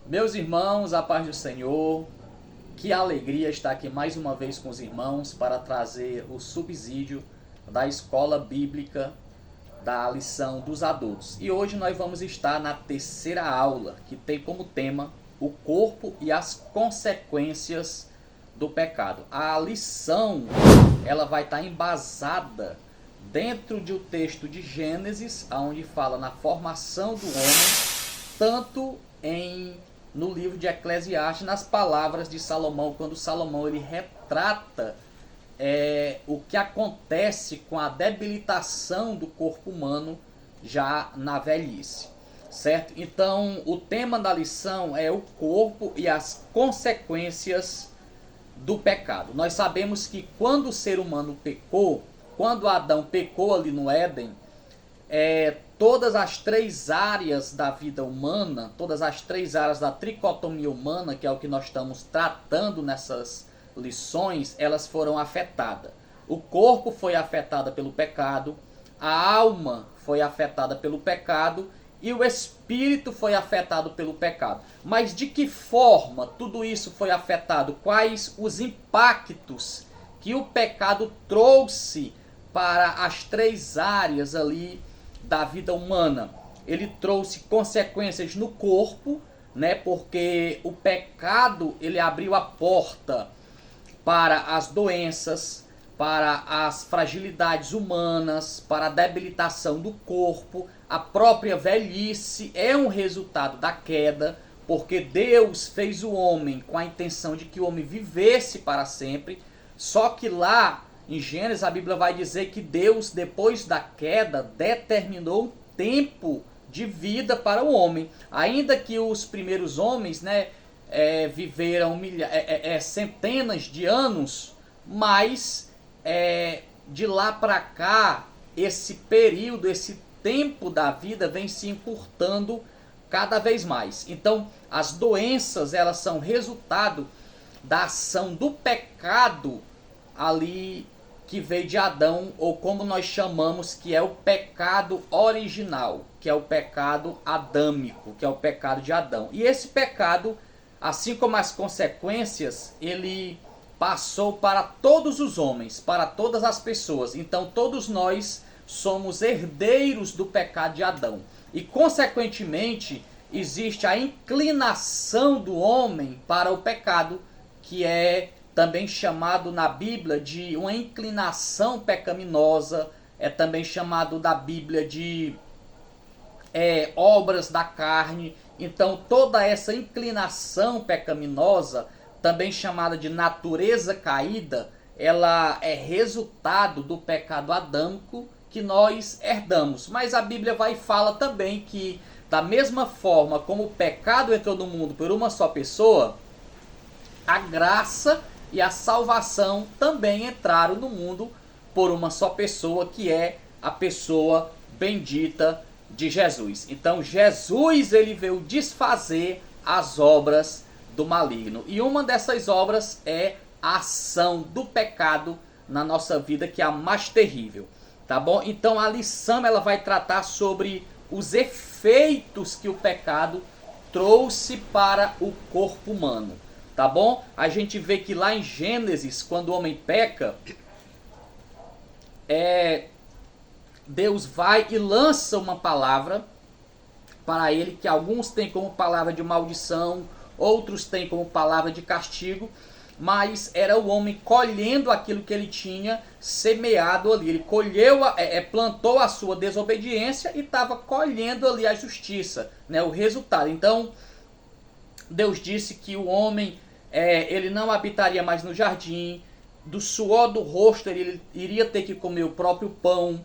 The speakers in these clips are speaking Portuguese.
Meus irmãos, a paz do Senhor, que alegria estar aqui mais uma vez com os irmãos para trazer o subsídio da escola bíblica da lição dos adultos. E hoje nós vamos estar na terceira aula, que tem como tema o corpo e as consequências do pecado. A lição, ela vai estar embasada dentro do texto de Gênesis, onde fala na formação do homem, tanto no livro de Eclesiastes, nas palavras de Salomão, quando Salomão ele retrata o que acontece com a debilitação do corpo humano já na velhice, certo? Então, o tema da lição é o corpo e as consequências do pecado. Nós sabemos que quando o ser humano pecou, quando Adão pecou ali no Éden, todas as três áreas da vida humana, todas as três áreas da tricotomia humana, que é o que nós estamos tratando nessas lições, elas foram afetadas. O corpo foi afetado pelo pecado, a alma foi afetada pelo pecado e o espírito foi afetado pelo pecado. Mas de que forma tudo isso foi afetado? Quais os impactos que o pecado trouxe para as três áreas ali da vida humana? Ele trouxe consequências no corpo, né? Porque o pecado ele abriu a porta para as doenças, para as fragilidades humanas, para a debilitação do corpo. A própria velhice é um resultado da queda, porque Deus fez o homem com a intenção de que o homem vivesse para sempre. Só que lá em Gênesis a Bíblia vai dizer que Deus, depois da queda, determinou um tempo de vida para o homem. Ainda que os primeiros homens, né, viveram centenas de anos, mas de lá para cá, esse período, esse tempo da vida vem se encurtando cada vez mais. Então, as doenças, elas são resultado da ação do pecado ali que veio de Adão, ou como nós chamamos, que é o pecado original, que é o pecado adâmico, que é o pecado de Adão. E esse pecado, assim como as consequências, ele passou para todos os homens, para todas as pessoas. Então todos nós somos herdeiros do pecado de Adão. E consequentemente existe a inclinação do homem para o pecado, que é também chamado na Bíblia de uma inclinação pecaminosa, é também chamado da Bíblia de obras da carne. Então toda essa inclinação pecaminosa, também chamada de natureza caída, ela é resultado do pecado adâmico que nós herdamos. Mas a Bíblia vai e fala também que da mesma forma como o pecado entrou no mundo por uma só pessoa, a graça e a salvação também entraram no mundo por uma só pessoa, que é a pessoa bendita de Jesus. Então Jesus ele veio desfazer as obras do maligno. E uma dessas obras é a ação do pecado na nossa vida, que é a mais terrível. Tá bom? Então a lição ela vai tratar sobre os efeitos que o pecado trouxe para o corpo humano. Tá bom? A gente vê que lá em Gênesis, quando o homem peca, Deus vai e lança uma palavra para ele, que alguns têm como palavra de maldição, outros têm como palavra de castigo, mas era o homem colhendo aquilo que ele tinha semeado ali. Ele colheu, plantou a sua desobediência e estava colhendo ali a justiça, né, o resultado. Então Deus disse que o homem ele não habitaria mais no jardim, do suor do rosto ele iria ter que comer o próprio pão.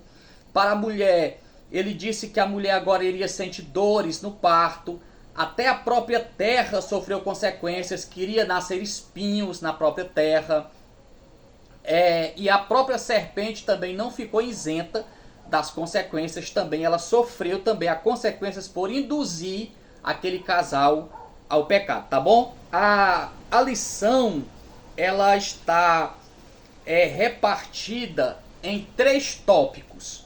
Para a mulher, ele disse que a mulher agora iria sentir dores no parto. Até a própria terra sofreu consequências, que iria nascer espinhos na própria terra. E a própria serpente também não ficou isenta das consequências, também ela sofreu também as consequências por induzir aquele casal ao pecado, tá bom? A lição ela está repartida em três tópicos.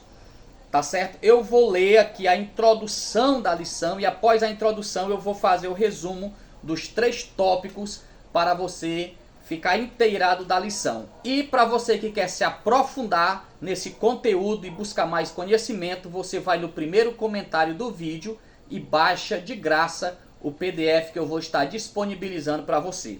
tá certo? Eu vou ler aqui a introdução da lição e após a introdução eu vou fazer o resumo dos 3 tópicos para você ficar inteirado da lição. E para você que quer se aprofundar nesse conteúdo e buscar mais conhecimento, você vai no primeiro comentário do vídeo e baixa de graça o PDF que eu vou estar disponibilizando para você.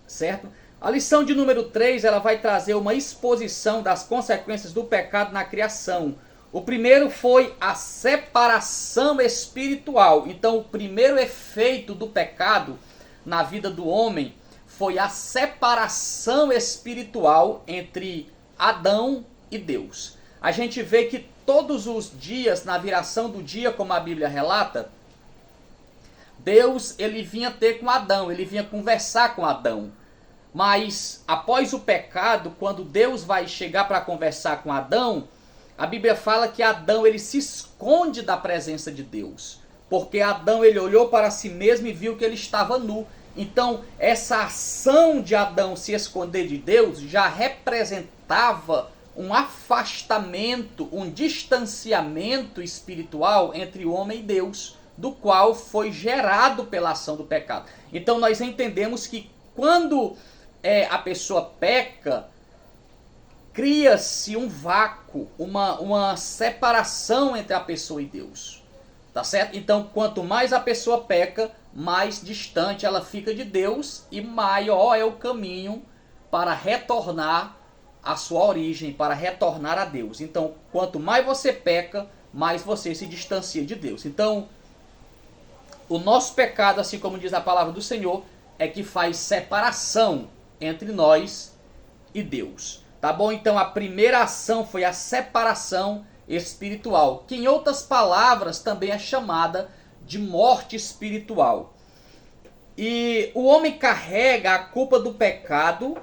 Certo? A lição de número 3, ela vai trazer uma exposição das consequências do pecado na criação. O primeiro foi a separação espiritual. Então, o primeiro efeito do pecado na vida do homem foi a separação espiritual entre Adão e Deus. A gente vê que todos os dias, na viração do dia, como a Bíblia relata, Deus, ele vinha ter com Adão, ele vinha conversar com Adão. Mas após o pecado, quando Deus vai chegar para conversar com Adão, a Bíblia fala que Adão, ele se esconde da presença de Deus. Porque Adão, ele olhou para si mesmo e viu que ele estava nu. Então, essa ação de Adão se esconder de Deus já representava um afastamento, um distanciamento espiritual entre o homem e Deus, do qual foi gerado pela ação do pecado. Então, nós entendemos que quando a pessoa peca, cria-se um vácuo, uma separação entre a pessoa e Deus. Tá certo? Então, quanto mais a pessoa peca, mais distante ela fica de Deus e maior é o caminho para retornar à sua origem, para retornar a Deus. Então, quanto mais você peca, mais você se distancia de Deus. Então, o nosso pecado, assim como diz a palavra do Senhor, é que faz separação entre nós e Deus. Tá bom? Então, a primeira ação foi a separação espiritual, que em outras palavras também é chamada de morte espiritual. E o homem carrega a culpa do pecado,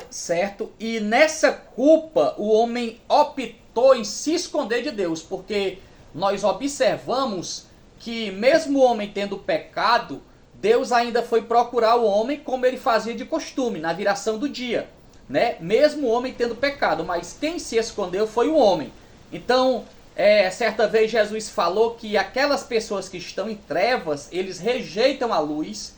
certo? E nessa culpa o homem optou em se esconder de Deus, porque nós observamos que mesmo o homem tendo pecado, Deus ainda foi procurar o homem como ele fazia de costume, na viração do dia, né? Mesmo o homem tendo pecado, mas quem se escondeu foi o homem. Então, certa vez Jesus falou que aquelas pessoas que estão em trevas, eles rejeitam a luz,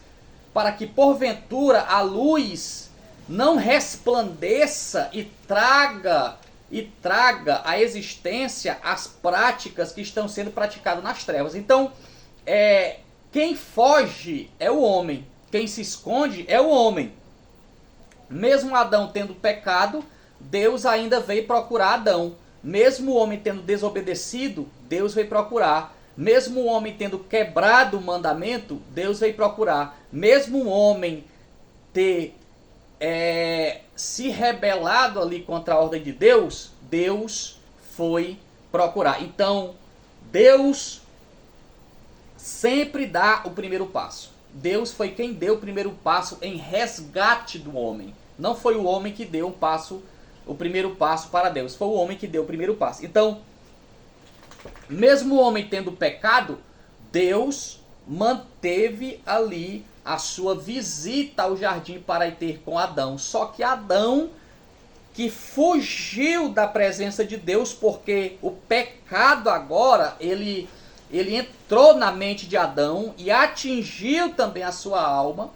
para que porventura a luz não resplandeça e traga à existência as práticas que estão sendo praticadas nas trevas. Então, quem foge é o homem, quem se esconde é o homem. Mesmo Adão tendo pecado, Deus ainda veio procurar Adão. Mesmo o homem tendo desobedecido, Deus veio procurar. Mesmo o homem tendo quebrado o mandamento, Deus veio procurar. Mesmo o homem ter se rebelado ali contra a ordem de Deus, Deus foi procurar. Então, Deus sempre dá o primeiro passo. Deus foi quem deu o primeiro passo em resgate do homem. Não foi o homem que deu o primeiro passo para Deus. Foi o homem que deu o primeiro passo. Então, mesmo o homem tendo pecado, Deus manteve ali a sua visita ao jardim para ir ter com Adão. Só que Adão, que fugiu da presença de Deus, porque o pecado agora, ele entrou na mente de Adão e atingiu também a sua alma,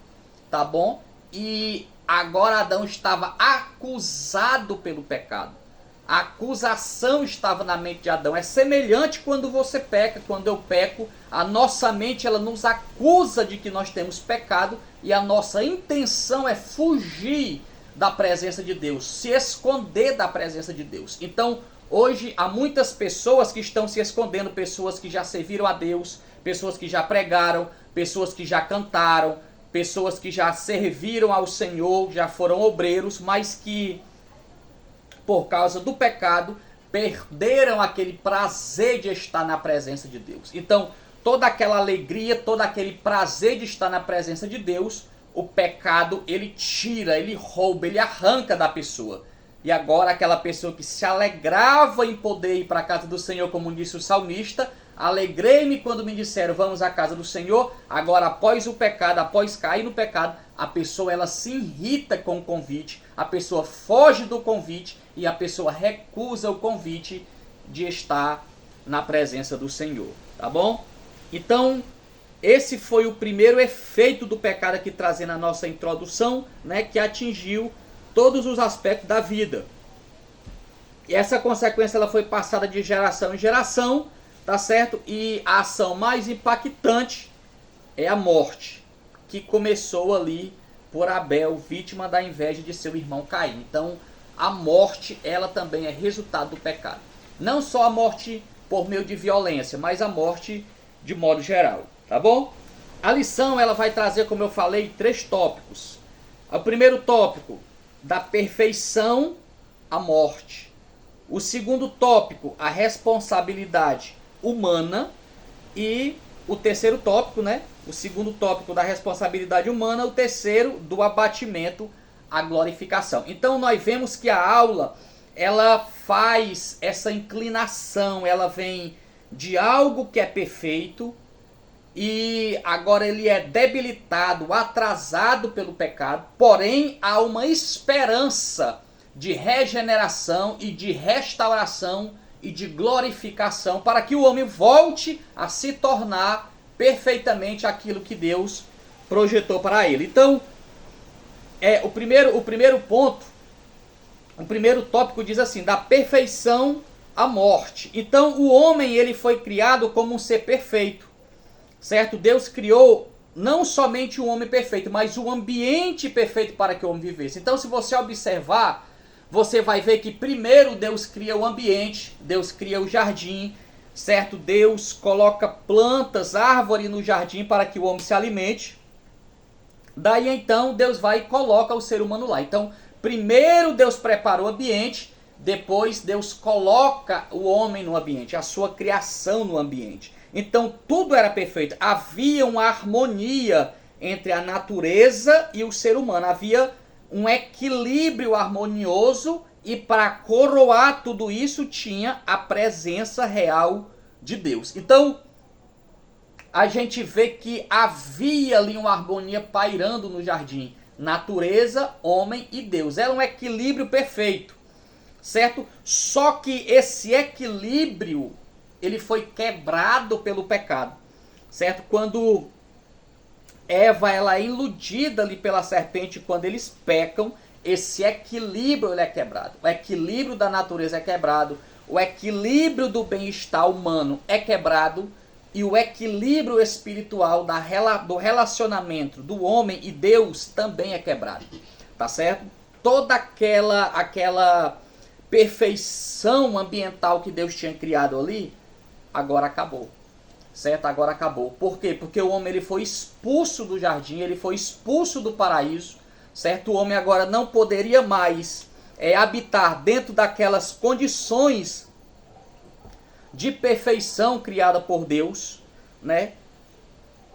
tá bom? E agora Adão estava acusado pelo pecado. A acusação estava na mente de Adão. É semelhante quando você peca, quando eu peco, a nossa mente ela nos acusa de que nós temos pecado e a nossa intenção é fugir da presença de Deus, se esconder da presença de Deus. Então, hoje há muitas pessoas que estão se escondendo, pessoas que já serviram a Deus, pessoas que já pregaram, pessoas que já cantaram, pessoas que já serviram ao Senhor, já foram obreiros, mas que por causa do pecado perderam aquele prazer de estar na presença de Deus. Então, toda aquela alegria, todo aquele prazer de estar na presença de Deus, o pecado ele tira, ele rouba, ele arranca da pessoa. E agora aquela pessoa que se alegrava em poder ir para a casa do Senhor, como disse o salmista, alegrei-me quando me disseram vamos à casa do Senhor. Agora após o pecado, após cair no pecado, a pessoa ela se irrita com o convite, a pessoa foge do convite e a pessoa recusa o convite de estar na presença do Senhor, tá bom? Então, esse foi o primeiro efeito do pecado aqui trazendo a nossa introdução, né, que atingiu todos os aspectos da vida. E essa consequência ela foi passada de geração em geração, tá certo? E a ação mais impactante é a morte, que começou ali por Abel, vítima da inveja de seu irmão Caim. Então, a morte, ela também é resultado do pecado. Não só a morte por meio de violência, mas a morte de modo geral, tá bom? A lição, ela vai trazer, como eu falei, 3 tópicos. O primeiro tópico, da perfeição à morte. O segundo tópico, a responsabilidade humana. E o terceiro tópico, né? O segundo tópico da responsabilidade humana, o terceiro do abatimento à glorificação. Então nós vemos que a aula, ela faz essa inclinação, ela vem de algo que é perfeito e agora ele é debilitado, atrasado pelo pecado, porém há uma esperança de regeneração e de restauração e de glorificação para que o homem volte a se tornar perfeitamente aquilo que Deus projetou para ele. Então, o primeiro ponto, o primeiro tópico diz assim, da perfeição à morte. Então, o homem ele foi criado como um ser perfeito, certo? Deus criou não somente o homem perfeito, mas o ambiente perfeito para que o homem vivesse. Então, se você observar, você vai ver que primeiro Deus cria o ambiente, Deus cria o jardim, certo? Deus coloca plantas, árvore no jardim para que o homem se alimente. Daí então Deus vai e coloca o ser humano lá. Então, primeiro Deus prepara o ambiente, depois Deus coloca o homem no ambiente, a sua criação no ambiente. Então tudo era perfeito, havia uma harmonia entre a natureza e o ser humano, havia um equilíbrio harmonioso e para coroar tudo isso tinha a presença real de Deus. Então a gente vê que havia ali uma harmonia pairando no jardim, natureza, homem e Deus, era um equilíbrio perfeito, certo? Só que esse equilíbrio ele foi quebrado pelo pecado, certo? Quando Eva ela é iludida ali pela serpente, quando eles pecam, esse equilíbrio ele é quebrado. O equilíbrio da natureza é quebrado, o equilíbrio do bem-estar humano é quebrado e o equilíbrio espiritual do relacionamento do homem e Deus também é quebrado, tá certo? Toda aquela perfeição ambiental que Deus tinha criado ali, agora acabou. Certo? Agora acabou. Por quê? Porque o homem ele foi expulso do jardim, ele foi expulso do paraíso, certo? O homem agora não poderia mais habitar dentro daquelas condições de perfeição criada por Deus, né?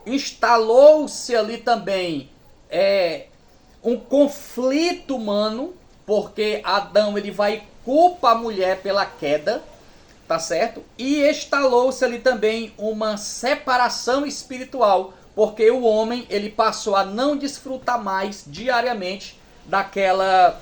Instalou-se ali também um conflito humano, porque Adão ele vai e culpa a mulher pela queda, tá certo? E instalou-se ali também uma separação espiritual, porque o homem ele passou a não desfrutar mais diariamente daquela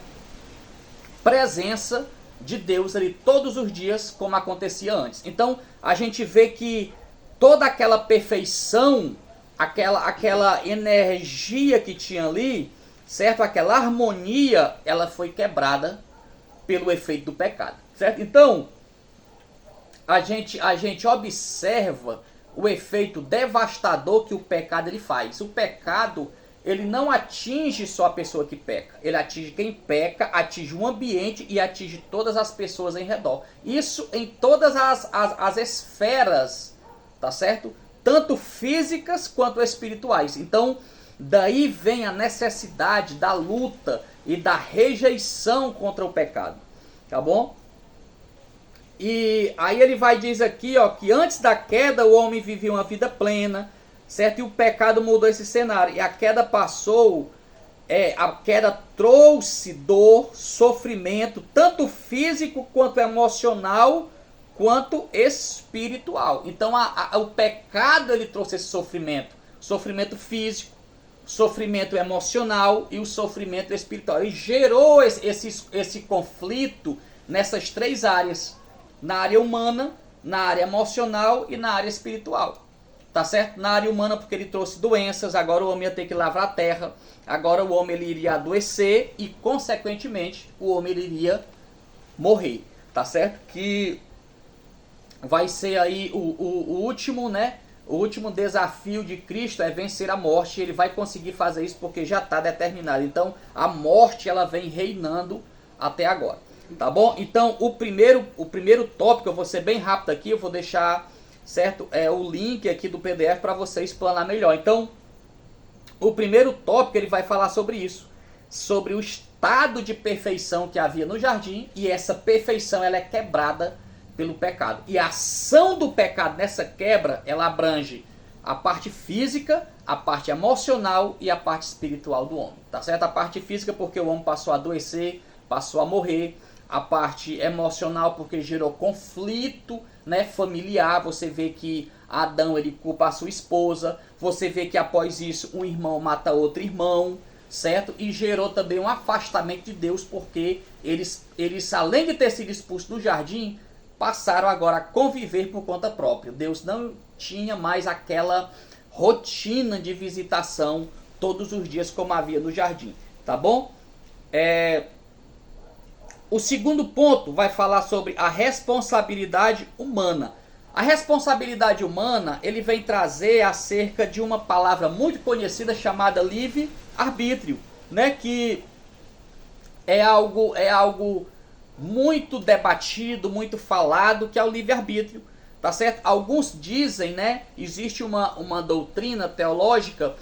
presença de Deus ali todos os dias, como acontecia antes. Então a gente vê que toda aquela perfeição, aquela energia que tinha ali, certo? Aquela harmonia, ela foi quebrada pelo efeito do pecado, certo? Então a gente observa o efeito devastador que o pecado ele faz. O pecado ele não atinge só a pessoa que peca, ele atinge quem peca, atinge o ambiente e atinge todas as pessoas em redor. Isso em todas as esferas, tá certo? Tanto físicas quanto espirituais. Então, daí vem a necessidade da luta e da rejeição contra o pecado, tá bom? E aí ele vai dizer aqui, ó, que antes da queda o homem vivia uma vida plena, certo? E o pecado mudou esse cenário. E a queda passou, a queda trouxe dor, sofrimento, tanto físico quanto emocional, quanto espiritual. Então o pecado ele trouxe esse sofrimento físico, sofrimento emocional e o sofrimento espiritual. Ele gerou esse conflito nessas 3 áreas. na área humana, na área emocional e na área espiritual. Tá certo? Na área humana porque ele trouxe doenças, agora o homem ia ter que lavrar a terra, agora o homem ele iria adoecer e consequentemente o homem ele iria morrer. Tá certo? Que vai ser aí o último, né? O último desafio de Cristo é vencer a morte. Ele vai conseguir fazer isso porque já está determinado. Então a morte ela vem reinando até agora. Tá bom? Então o primeiro tópico, eu vou ser bem rápido aqui, eu vou deixar, certo? O link aqui do PDF para você explanar melhor. Então o primeiro tópico ele vai falar sobre isso, sobre o estado de perfeição que havia no jardim, e essa perfeição ela é quebrada pelo pecado. E a ação do pecado nessa quebra, ela abrange a parte física, a parte emocional e a parte espiritual do homem. Tá certo? A parte física porque o homem passou a adoecer, passou a morrer. A parte emocional porque gerou conflito, né, familiar. Você vê que Adão ele culpa a sua esposa. Você vê que após isso um irmão mata outro irmão, certo? E gerou também um afastamento de Deus porque eles além de ter sido expulsos do jardim, passaram agora a conviver por conta própria. Deus não tinha mais aquela rotina de visitação todos os dias como havia no jardim, tá bom? O segundo ponto vai falar sobre a responsabilidade humana. A responsabilidade humana, ele vem trazer acerca de uma palavra muito conhecida chamada livre-arbítrio, né? Que é algo muito debatido, muito falado, que é o livre-arbítrio, tá certo? Alguns dizem, né? Existe uma doutrina teológica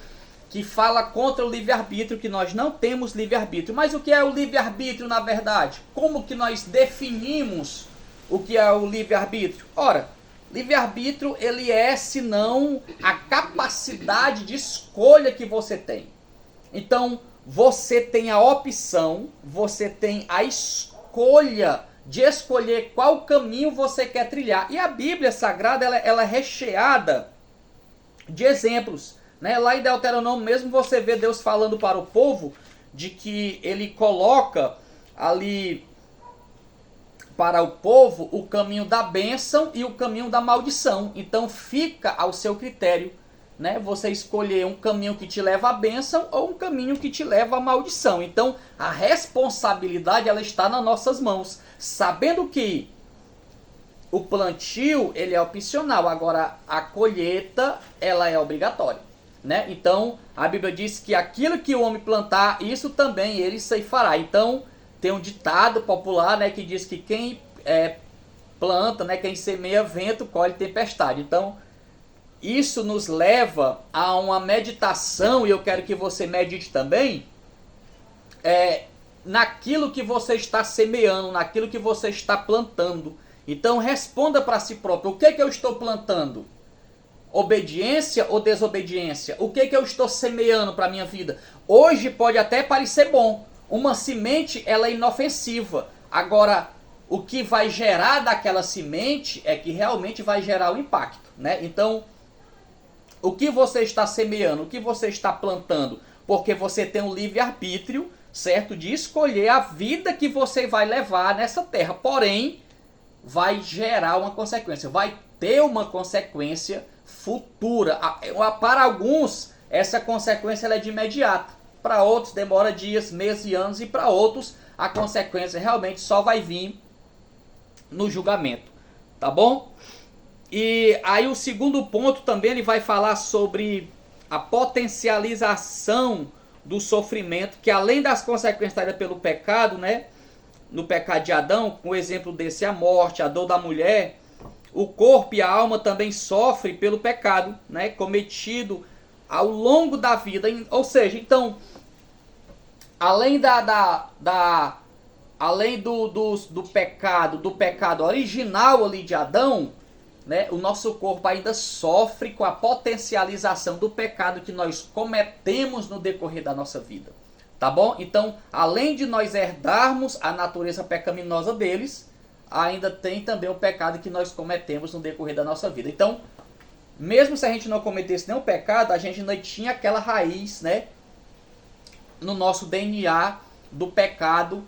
que fala contra o livre-arbítrio, que nós não temos livre-arbítrio. Mas o que é o livre-arbítrio na verdade? Como que nós definimos o que é o livre-arbítrio? Ora, livre-arbítrio ele é senão a capacidade de escolha que você tem. Então, você tem a opção, você tem a escolha de escolher qual caminho você quer trilhar. E a Bíblia Sagrada ela é recheada de exemplos. Né? Lá em Deuteronômio mesmo você vê Deus falando para o povo de que ele coloca ali para o povo o caminho da bênção e o caminho da maldição. Então fica ao seu critério, né? Você escolher um caminho que te leva à bênção ou um caminho que te leva à maldição. Então a responsabilidade ela está nas nossas mãos, sabendo que o plantio ele é opcional, agora a colheita ela é obrigatória. Né? Então a Bíblia diz que aquilo que o homem plantar, isso também ele ceifará. Então tem um ditado popular, né, que diz que quem planta, né, quem semeia vento, colhe tempestade. Então isso nos leva a uma meditação, e eu quero que você medite também, naquilo que você está semeando, naquilo que você está plantando. Então responda para si próprio, o que é que eu estou plantando? Obediência ou desobediência? O que é que eu estou semeando para a minha vida? Hoje pode até parecer bom. Uma semente ela é inofensiva. Agora, o que vai gerar daquela semente é que realmente vai gerar o impacto. Né? Então, o que você está semeando? O que você está plantando? Porque você tem um livre-arbítrio, certo? De escolher a vida que você vai levar nessa terra. Porém, vai gerar uma consequência. Vai ter uma consequência futura. Para alguns, essa consequência ela é de imediato. Para outros, demora dias, meses e anos. E para outros, a consequência realmente só vai vir no julgamento. Tá bom? E aí o segundo ponto também ele vai falar sobre a potencialização do sofrimento, que além das consequências trazidas pelo pecado, né? No pecado de Adão, com o exemplo desse a morte, a dor da mulher, o corpo e a alma também sofrem pelo pecado, né, cometido ao longo da vida. Ou seja, então, além além do pecado original ali de Adão, né, o nosso corpo ainda sofre com a potencialização do pecado que nós cometemos no decorrer da nossa vida. Tá bom? Então, além de nós herdarmos a natureza pecaminosa deles, ainda tem também o pecado que nós cometemos no decorrer da nossa vida. Então, mesmo se a gente não cometesse nenhum pecado, a gente ainda tinha aquela raiz, né, no nosso DNA do pecado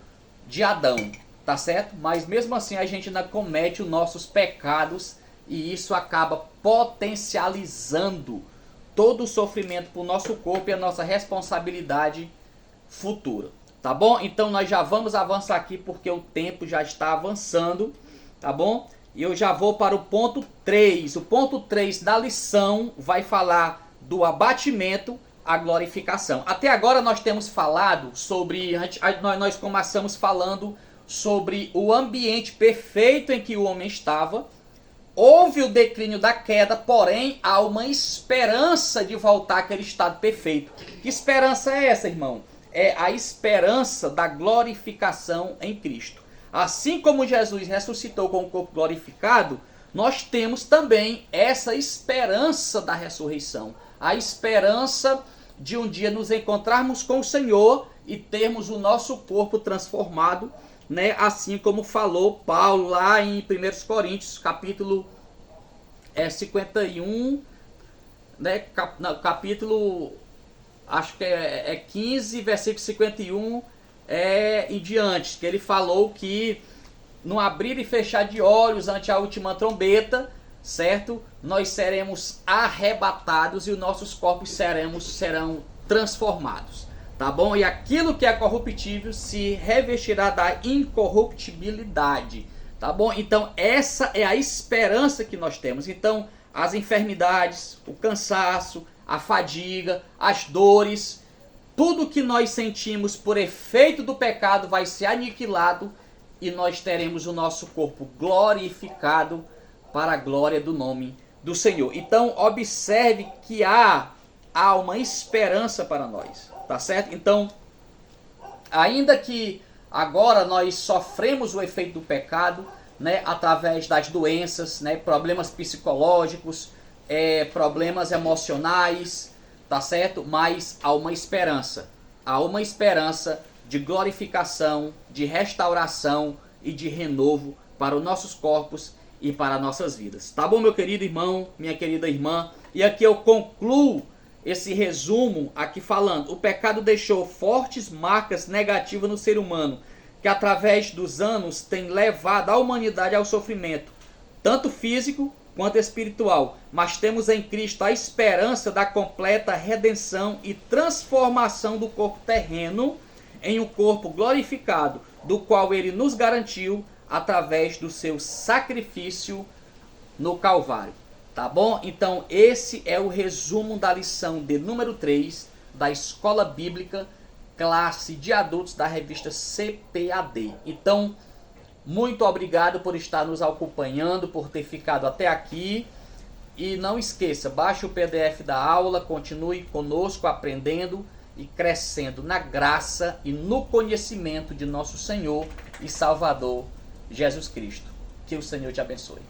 de Adão. tá certo? Mas mesmo assim a gente ainda comete os nossos pecados e isso acaba potencializando todo o sofrimento para o nosso corpo e a nossa responsabilidade futura, tá bom? Então nós já vamos avançar aqui porque o tempo já está avançando, tá bom? E eu já vou para o ponto 3. O ponto 3 da lição vai falar do abatimento à glorificação. Até agora nós temos falado sobre, nós começamos falando sobre o ambiente perfeito em que o homem estava. Houve o declínio da queda, porém há uma esperança de voltar àquele estado perfeito. Que esperança é essa, irmão? É a esperança da glorificação em Cristo. Assim como Jesus ressuscitou com o corpo glorificado, nós temos também essa esperança da ressurreição. A esperança de um dia nos encontrarmos com o Senhor e termos o nosso corpo transformado, né? Assim como falou Paulo lá em 1 Coríntios, capítulo 51, né? Capítulo, acho que é 15, versículo 51 em diante, que ele falou que no abrir e fechar de olhos ante a última trombeta, certo? Nós seremos arrebatados e os nossos corpos serão transformados, tá bom? E aquilo que é corruptível se revestirá da incorruptibilidade, tá bom? Então essa é a esperança que nós temos. Então as enfermidades, o cansaço, a fadiga, as dores, tudo que nós sentimos por efeito do pecado vai ser aniquilado e nós teremos o nosso corpo glorificado para a glória do nome do Senhor. Então observe que há uma esperança para nós, tá certo? Então, ainda que agora nós sofremos o efeito do pecado, né, através das doenças, né, problemas psicológicos, problemas emocionais, tá certo? Mas há uma esperança de glorificação, de restauração e de renovo para os nossos corpos e para nossas vidas. Tá bom, meu querido irmão, minha querida irmã? E aqui eu concluo esse resumo aqui falando: o pecado deixou fortes marcas negativas no ser humano, que através dos anos tem levado a humanidade ao sofrimento, tanto físico quanto espiritual. Mas temos em Cristo a esperança da completa redenção e transformação do corpo terreno em um corpo glorificado, do qual ele nos garantiu através do seu sacrifício no Calvário. Tá bom? Então esse é o resumo da lição de número 3 da Escola Bíblica, classe de adultos da revista CPAD. Então, muito obrigado por estar nos acompanhando, por ter ficado até aqui. E não esqueça, baixe o PDF da aula, continue conosco aprendendo e crescendo na graça e no conhecimento de nosso Senhor e Salvador Jesus Cristo. Que o Senhor te abençoe.